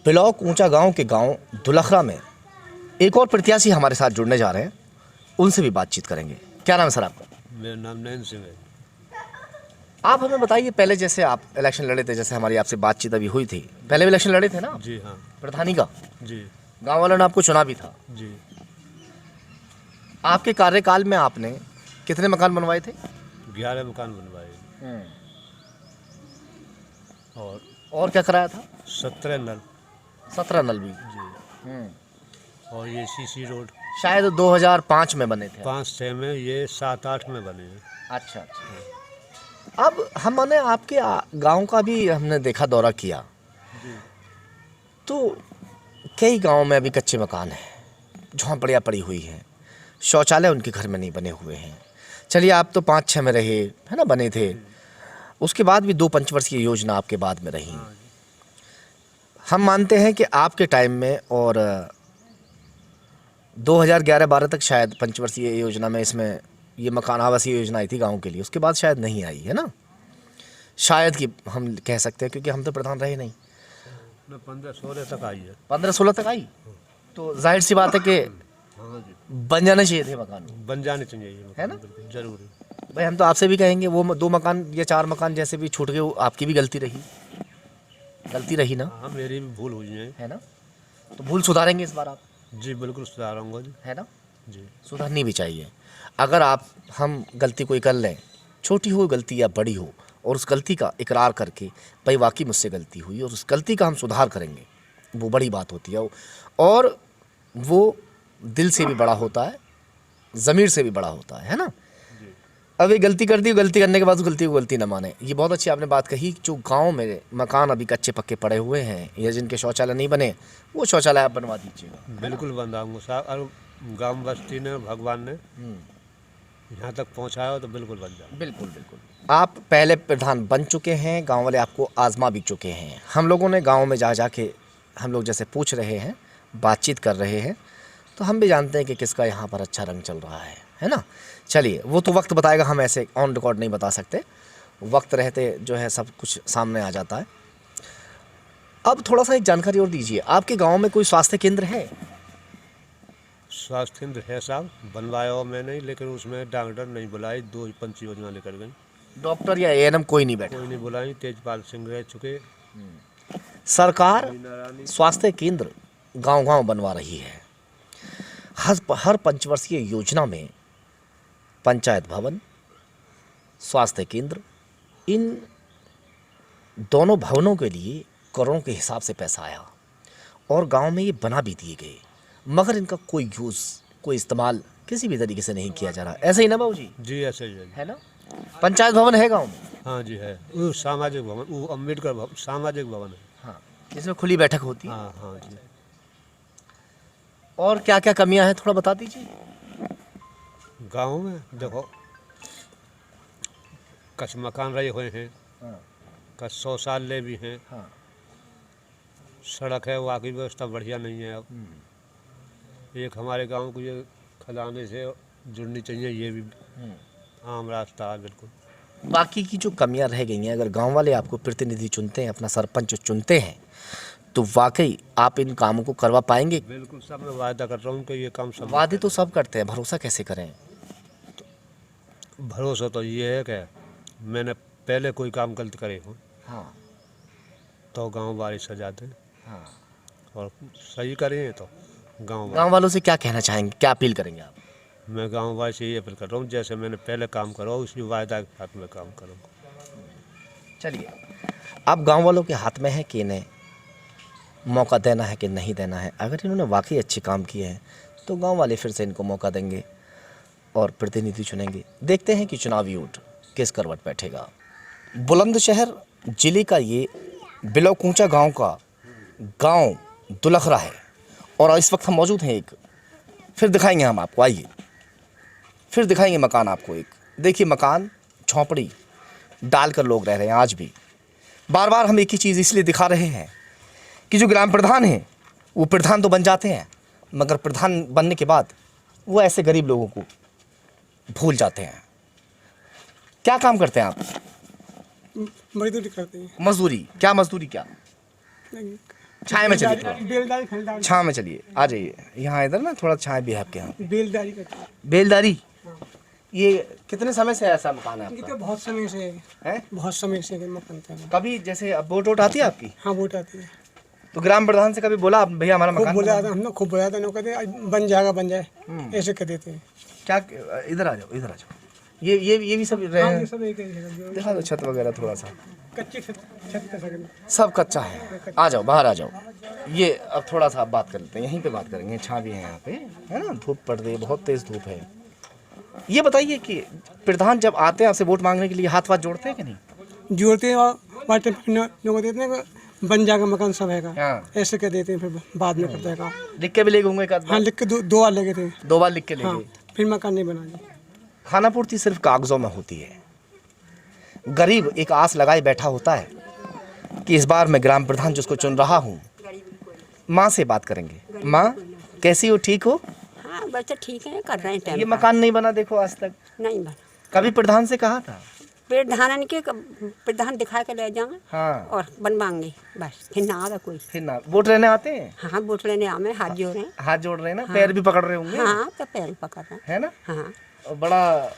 Block ऊंचा गांव के गांव दुलखरा में एक और प्रत्याशी हमारे साथ जुड़ने जा रहे हैं, उनसे भी बातचीत करेंगे। क्या नाम है सर आपका? मेरा नाम नयन सिंह है। आप हमें बताइए, पहले जैसे आप इलेक्शन लड़े थे, जैसे हमारी आपसे बातचीत अभी हुई थी, पहले भी इलेक्शन लड़े थे ना? जी हाँ। प्रधानी का जी गांव वालों ने आपको चुना भी था। जी। आपके कार्यकाल में आपने कितने मकान बनवाए थे? 11 मकान बनवाए और क्या कराया था? 17 नल। 17 नल भी। जी। और ये सीसी रोड शायद 2005 में बने थे। 5-6 में, ये 7-8 में बने हैं। अच्छा अच्छा। अब हमने आपके गांव का भी हमने देखा, दौरा किया, जी। तो कई गांवों में अभी कच्चे मकान हैं, झोंपड़ियाँ पड़ी हुई हैं, शौचालय उनके घर में नहीं बने हुए हैं। चलिए, आप तो 5-6 में रहे, है ना, बने थे। उसके बाद भी 2 पंचवर्षीय योजना आपके बाद में रही। हाँ जी। हम मानते हैं कि आपके टाइम में और 2011-12 तक शायद पंचवर्षीय योजना में इसमें ये मकान आवासीय योजना आई थी गांव के लिए, उसके बाद शायद नहीं आई, है ना? शायद कि हम कह सकते हैं, क्योंकि हम तो प्रधान रहे नहीं। 15-16 तक आई है। 15-16 तक आई, तो जाहिर सी बात है कि हाँ जी, बन जाने चाहिए थे मकान, बन जाने चाहिए ये मकान, है ना? बिल्कुल जरूरी। भाई, हम तो आपसे भी कहेंगे, वो 2 मकान या 4 मकान जैसे भी छूट गए, वो आपकी भी गलती रही ना, हाँ, मेरी भी भूल हुई है। है ना? तो भूल सुधारेंगे इस बार आप, जी बिल्कुल सुधारूंगा जी। है ना? जी। सुधरनी भी चाहिए। अगर हम गलती कोई कर लें, छोटी हो गलती या बड़ी हो, और उस गलती का इकरार करके भाई वाकई मुझसे गलती हुई और उस गलती का हम सुधार करेंगे, वो बड़ी बात होती है, और वो दिल से भी बड़ा होता है, ज़मीर से भी बड़ा होता है ना? जी। अब ये गलती कर दी, गलती करने के बाद उस गलती को गलती न माने। ये बहुत अच्छी आपने बात कही। जो गांव में मकान अभी कच्चे पक्के पड़े हुए हैं या जिनके शौचालय नहीं बने, वो शौचालय आप बनवा दीजिएगा। बिल्कुल बनवाऊंगा साहब, और गांव बस्ती ने, भगवान ने यहाँ तक पहुँचाया हो तो बिल्कुल बन जाए। बिल्कुल बिल्कुल। आप पहले प्रधान बन चुके हैं, गांव वाले आपको आजमा भी चुके हैं। हम लोगों ने गांव में जा के हम लोग जैसे पूछ रहे हैं, बातचीत कर रहे हैं, तो हम भी जानते हैं कि किसका यहाँ पर अच्छा रंग चल रहा है ना? चलिए, वो तो वक्त बताएगा, हम ऐसे ऑन रिकॉर्ड नहीं बता सकते। वक्त रहते जो है सब कुछ सामने आ जाता है। अब थोड़ा सा एक जानकारी और दीजिए, आपके गाँव में कोई स्वास्थ्य केंद्र है? स्वास्थ्य केंद्र है साहब, बनवाया हो मैंने, लेकिन उसमें डॉक्टर नहीं बुलाई, 2 ही पंच योजना लेकर गई। डॉक्टर या एएनएम कोई नहीं बैठा? कोई नहीं बुलाई, तेजपाल सिंह रह चुके। सरकार स्वास्थ्य केंद्र गांव-गांव बनवा रही है। हर पंचवर्षीय योजना में पंचायत भवन, स्वास्थ्य केंद्र, इन दोनों भवनों के लिए करोड़ों के हिसाब से पैसा आया और गांव में ये बना भी दिए गए, मगर इनका कोई यूज़, कोई इस्तेमाल किसी भी तरीके से नहीं किया जा रहा। ऐसे ही ना बाबू जी? जी ऐसे ही है ना? पंचायत भवन है गांव में? हाँ जी है। वो सामाजिक भवन, वो अम्बेडकर भवन, सामाजिक भवन है। हाँ, जिसमें खुली बैठक होती है। हाँ हाँ जी। और क्या क्या कमियां हैं, थोड़ा बता दीजिए। गाँव में देखो, कुछ मकान रहे हुए हैं, कुछ शौचालय भी हैं, सड़क है, वहाँ की व्यवस्था बढ़िया नहीं है। अब एक हमारे गांव को ये खदाने से जुड़नी चाहिए, ये भी आम रास्ता है बिल्कुल। बाकी की जो कमियां रह गई हैं, अगर गांव वाले आपको प्रतिनिधि चुनते हैं, अपना सरपंच चुनते हैं, तो वाकई आप इन कामों को करवा पाएंगे? बिल्कुल, सब मैं वादा कर रहा हूँ कि ये काम सब। वादे तो सब करते हैं, भरोसा कैसे करें? भरोसा तो ये है कि मैंने पहले कोई काम गलत करे हो हाँ तो गांव वाले सजा दें, हाँ। और सही करें तो गांव गांव वालों से क्या कहना चाहेंगे, क्या अपील करेंगे आप? मैं गांव वाले से ये अपील कर रहा हूँ, जैसे मैंने पहले काम करा उसी वायदा के साथ में काम करूँगा। चलिए, अब गांव वालों के हाथ में है कि इन्हें मौका देना है कि नहीं देना है। अगर इन्होंने वाकई अच्छे काम किए हैं तो गांव वाले फिर से इनको मौका देंगे और प्रतिनिधि चुनेंगे। देखते हैं कि चुनावी ऊँट किस करवट बैठेगा। बुलंदशहर जिले का ये बिलोकूंचा गांव का गांव दुलखरा है, और इस वक्त हम मौजूद हैं, एक फिर दिखाएंगे हम आपको, आइए फिर दिखाएंगे मकान आपको। एक देखिए, मकान झोंपड़ी डालकर लोग रह रहे हैं आज भी। बार बार हम एक ही चीज़ इसलिए दिखा रहे हैं कि जो ग्राम प्रधान हैं वो प्रधान तो बन जाते हैं, मगर प्रधान बनने के बाद वो ऐसे गरीब लोगों को भूल जाते हैं। क्या काम करते हैं आप? मजदूरी करते हैं। मजदूरी? क्या मजदूरी? क्या? छाया में चलिए, थोड़ा बेलदारी खरीदारी छाया में चलिए, आ जाइए यहाँ, इधर ना थोड़ा छाया भी है आपके यहाँ। बेलदारी करते हैं। बेलदारी, ये कितने समय से ऐसा मकान है ये आपका? तो बहुत समय से है? बहुत समय से मकान था। कभी जैसे अब वोट आती है आपकी, हाँ वोट आती है। तो ग्राम प्रधान से कभी बोला आप भैया हमारा खूब मकान बोला बनवा था, हमने खूब बोला था, नो कहते बन जाएगा बन जाए, ऐसे कह देते हैं। दो? क्या, इधर आ जाओ, इधर आ जाओ, ये भी सब रहे हाँ, हैं। ये सब एक ही जगह जो दिखा दो छत वगैरह थोड़ा सा, कच्ची छत का सकल। सब कच्चा है। आ जाओ, बाहर आ जाओ। ये अब थोड़ा सा आप बात कर लेते हैं, यहीं पे बात करेंगे, छां भी है यहाँ पे, है ना, धूप पड़ रही है, बहुत तेज धूप है। ये बताइए कि प्रधान जब आते हैं आपसे वोट मांगने के लिए, हाथ वाथ जोड़ते हैं कि नहीं? जोड़ते हैं और वाटर लोग देते हैं कि बन जाएगा मकान सब है, हाँ, ऐसे कह देते हैं, फिर बाद में करता है काम। लिख के भी ले गए होंगे एक आध बार? हाँ लिख के दो बार लगे थे। 2 बार लिख के ले हाँ गए। फिर मकान नहीं बना जी। खाना पूर्ति सिर्फ कागजों में होती है। गरीब एक आस लगाए बैठा होता है कि इस बार मैं ग्राम प्रधान जिसको चुन रहा हूँ, माँ से बात करेंगे। माँ कैसी हो, ठीक हो? हाँ बच्चे ठीक है, कर रहे हैं टाइम ये मकान नहीं बना देखो आज तक, नहीं बना। कभी प्रधान से कहा था? प्रधान के प्रधान दिखा के ले जाएंगे हाँ, और बनवाएंगे, बस फिर ना आवे कोई। फिर ना वोट लेने आते हैं, हाँ वोट लेने आवे, हाथ जोड़ रहे हैं। हाथ जोड़ रहे हैं ना, पैर भी पकड़ रहे होंगे, हाँ तो पैर पकड़ रहे हैं। है ना? हाँ और बड़ा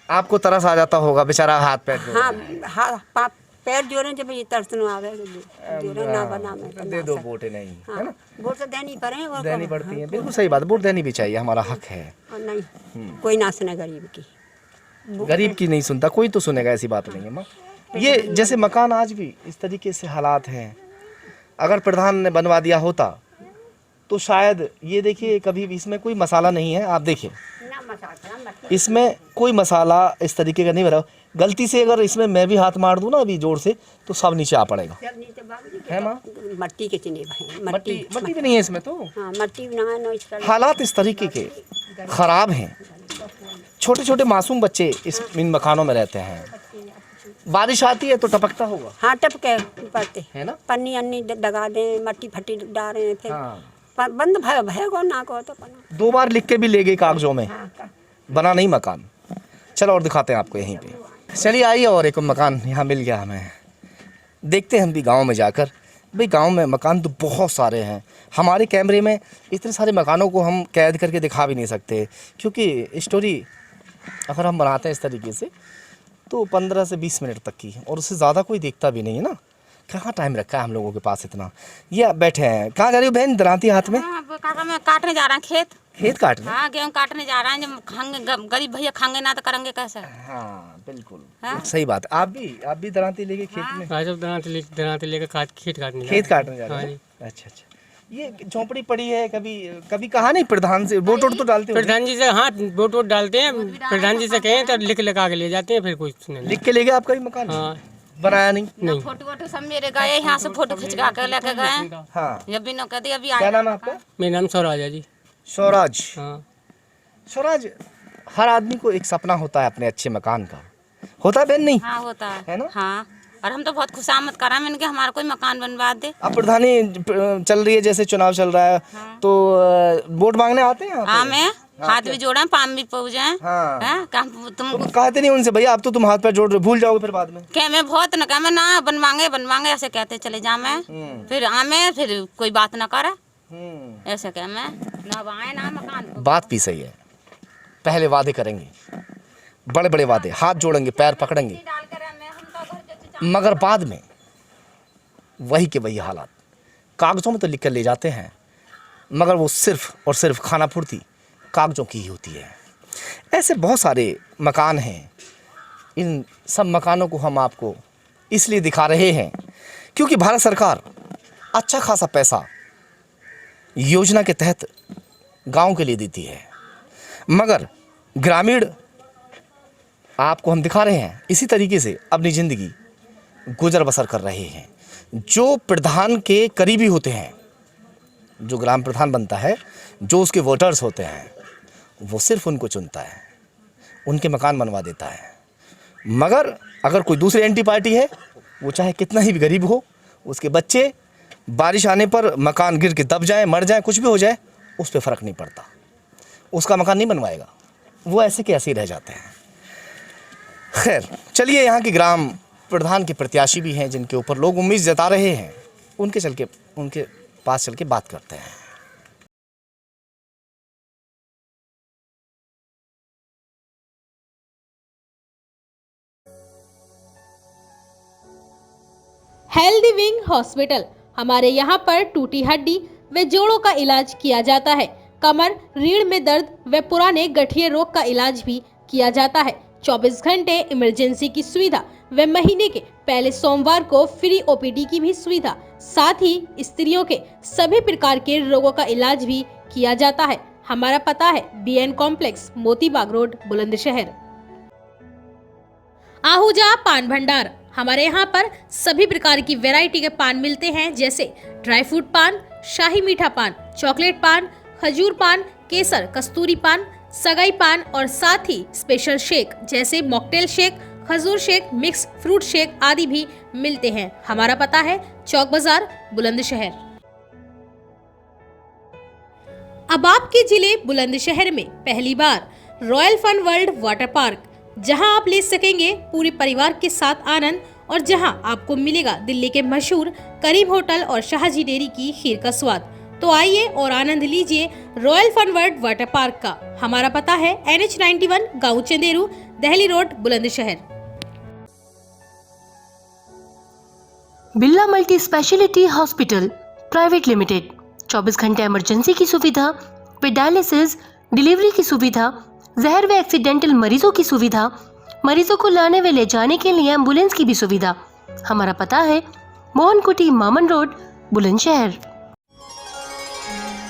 आपको तरस आ जाता होगा, बेचारा हाथ पैर जोड़ हाँ रहा है। हाँ पैर जोड़े जब ये तरस न आवे, जोड़े ना बना में तो दे ना दो सक- वोट नहीं, है हाँ ना, वोट तो देनी पड़े और देनी पड़ती है, बिल्कुल सही बात, वोट देनी भी चाहिए, हमारा हक है। और नहीं कोई ना सुने गरीब की। गरीब की नहीं सुनता कोई, तो सुनेगा, ऐसी बात नहीं है माँ। ये जैसे मकान आज भी इस तरीके से हालात हैं, अगर प्रधान ने बनवा दिया होता तो शायद, ये देखिए कभी भी इसमें कोई मसाला नहीं है, आप देखिए ना मसाला मत इसमें कोई मसाला इस तरीके का नहीं भरा। गलती से अगर इसमें मैं भी हाथ मार दूं ना अभी जोर से, तो सब नीचे आ पड़ेगा, जब नीचे बाबूजी है माँ? मट्टी के चिने भाई, मट्टी मट्टी भी नहीं है इसमें, तो हाँ मट्टी ना नो इस तरह। हालात इस तरीके के खराब हैं। छोटे छोटे मासूम बच्चे इन मकानों में रहते हैं, बारिश आती है तो टपकता होगा, हाँ टपके पड़ते है ना? पन्नी अन्नी दगा दें, मट्टी फट्टी डालें, फिर हाँ, बंद भय को ना को तो पना। 2 बार लिख के भी ले गए कागजों में, हाँ, बना नहीं मकान। चलो और दिखाते हैं आपको यहीं पे, चलिए आइए, और एक मकान यहाँ मिल गया हमें, देखते हैं हम भी गांव में जाकर। भाई गांव में मकान तो बहुत सारे हैं, हमारे कैमरे में इतने सारे मकानों को हम कैद करके दिखा भी नहीं सकते, क्योंकि स्टोरी अगर हम बनाते हैं इस तरीके से तो 15 से 20 मिनट तक की, और उससे ज़्यादा कोई देखता भी नहीं है ना। कहाँ टाइम रखा है हम लोगों के पास इतना। ये आप बैठे हैं, कहाँ जा रही हो बहन, दरांती हाथ में? हाँ, वो काका मैं काटने जा रहा हूँ खेत। खेत काटने? हाँ गेहूँ काटने जा रहा है, जब खाएंगे गरीब भैया खाएंगे ना तो करेंगे कैसे? हाँ बिल्कुल, हाँ? सही बात। आप भी दरांती लेके खेत में राजब दराते लेकर खेत काटने खेत काटने जा रहे हैं? अच्छा अच्छा, ये झोंपड़ी पड़ी है, कभी कहा नहीं प्रधान से? वोट तो डालते हो? प्रधान जी से हाँ वोट डालते हैं, प्रधान जी से कहें तो लिख लगा के ले जाते हैं, फिर कोई सुने नहीं। लिख के ले गए आपका भी मकान? हाँ बनाया नहीं? नहीं। फोटो वोटो सब मेरे गए, यहाँ से फोटो खिंचवा कर लेके गए। हाँ, जब भी न कहते अभी क्या आए। नाम है आपका? मेरा नाम स्वराज है जी। स्वराज। हाँ स्वराज, हर आदमी को एक सपना होता है अपने अच्छे मकान का, होता है बहन नहीं? हाँ होता है है ना? हाँ, और हम तो बहुत खुशामद करा मैंने कि हमारा कोई मकान बनवा दे। अब प्रधानी चल रही है, जैसे चुनाव चल रहा है, तो वोट मांगने आते हैं यहाँ पे? हाँ मैं हाथ भी जोड़ा, पाम भी पहुँचे हैं। हाँ। हाँ, तुम तो कहते नहीं उनसे, भैया अब तो तुम हाथ पैर जोड़ रहे हो, भूल जाओगे फिर बाद में? क्या मैं बहुत न कहा, मैं ना बनवाएंगे ऐसे कहते चले जा मैं, फिर आमे फिर कोई बात ना करे, ऐसे कह मैं ना आए ना मकान। बात भी सही है, पहले वादे करेंगे, बड़े बड़े वादे, हाथ जोड़ेंगे, पैर पकड़ेंगे, मगर बाद में वही के वही हालात। कागज़ों में तो लिख कर ले जाते हैं, मगर वो सिर्फ और सिर्फ खाना पूर्ति कागज़ों की ही होती है। ऐसे बहुत सारे मकान हैं, इन सब मकानों को हम आपको इसलिए दिखा रहे हैं क्योंकि भारत सरकार अच्छा खासा पैसा योजना के तहत गांव के लिए देती है, मगर ग्रामीण आपको हम दिखा रहे हैं इसी तरीके से अपनी ज़िंदगी गुजर बसर कर रहे हैं। जो प्रधान के करीबी होते हैं, जो ग्राम प्रधान बनता है, जो उसके वोटर्स होते हैं, वो सिर्फ उनको चुनता है, उनके मकान बनवा देता है। मगर अगर कोई दूसरी एंटी पार्टी है, वो चाहे कितना ही गरीब हो, उसके बच्चे बारिश आने पर मकान गिर के दब जाए, मर जाए, कुछ भी हो जाए, उस पर फ़र्क नहीं पड़ता, उसका मकान नहीं बनवाएगा, वो ऐसे के ऐसे ही रह जाते हैं। खैर चलिए, यहाँ के ग्राम प्रधान के प्रत्याशी भी हैं जिनके ऊपर लोग उम्मीद जता रहे हैं, उनके पास चल के बात करते हैं। Healthy wing hospital. हमारे यहाँ पर टूटी हड्डी व जोड़ों का इलाज किया जाता है। कमर, रीढ़ में दर्द व पुराने गठिया रोग का इलाज भी किया जाता है। 24 घंटे इमरजेंसी की सुविधा व महीने के पहले सोमवार को फ्री ओपीडी की भी सुविधा। साथ ही स्त्रियों के सभी प्रकार के रोगों का इलाज भी किया जाता है। हमारा पता है BN complex, Motibagh road, Bulandshahr. Ahuja पान भंडार। हमारे यहाँ पर सभी प्रकार की वैरायटी के पान मिलते हैं, जैसे ड्राई फ्रूट पान, शाही मीठा पान, चॉकलेट पान, खजूर पान, केसर, कस्तूरी पान, सगाई पान और साथ ही स्पेशल शेक जैसे मॉकटेल शेक, खजूर शेक, मिक्स फ्रूट शेक आदि भी मिलते हैं। हमारा पता है चौक बाजार, बुलंदशहर। अब आपके जिले बुलंदशहर में पहली बार royal fun world water park, जहां आप ले सकेंगे पूरे परिवार के साथ आनंद और जहां आपको मिलेगा दिल्ली के मशहूर करीम होटल और शाहजी डेयरी की खीर का स्वाद। तो आइए और आनंद लीजिए royal fun world water park का। हमारा पता है NH91, गाँव Chanderu, Delhi road, Bulandshahr. Birla multi speciality hospital private limited. 24 घंटे इमरजेंसी की सुविधा, व डायलिसिस, डिलीवरी की सुविधा, जहर व एक्सीडेंटल मरीजों की सुविधा, मरीजों को लाने व ले जाने के लिए एम्बुलेंस की भी सुविधा। हमारा पता है मोहनकुटी, मामन रोड, बुलंदशहर।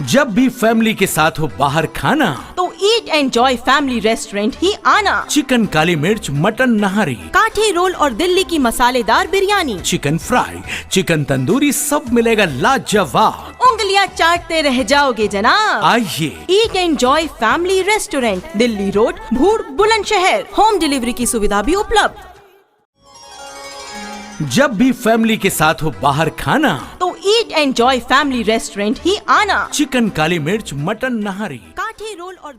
जब भी फैमिली के साथ हो बाहर खाना तो ईट एंजॉय फैमिली रेस्टोरेंट ही आना। चिकन काली मिर्च, मटन नहारी, काठे रोल और दिल्ली की मसालेदार biryani, chicken fry, chicken tandoori, सब मिलेगा लाजवाब। उंगलियां चाटते रह जाओगे जनाब। आइए, eat enjoy family restaurant, Delhi road, Bhur, Bulandshahr. Home delivery की सुविधा भी उपलब्ध। जब भी फैमिली के साथ हो बाहर खाना तो ईट एंजॉय फैमिली रेस्टोरेंट ही आना। चिकन काली मिर्च, मटन नहारी, काठे रोल और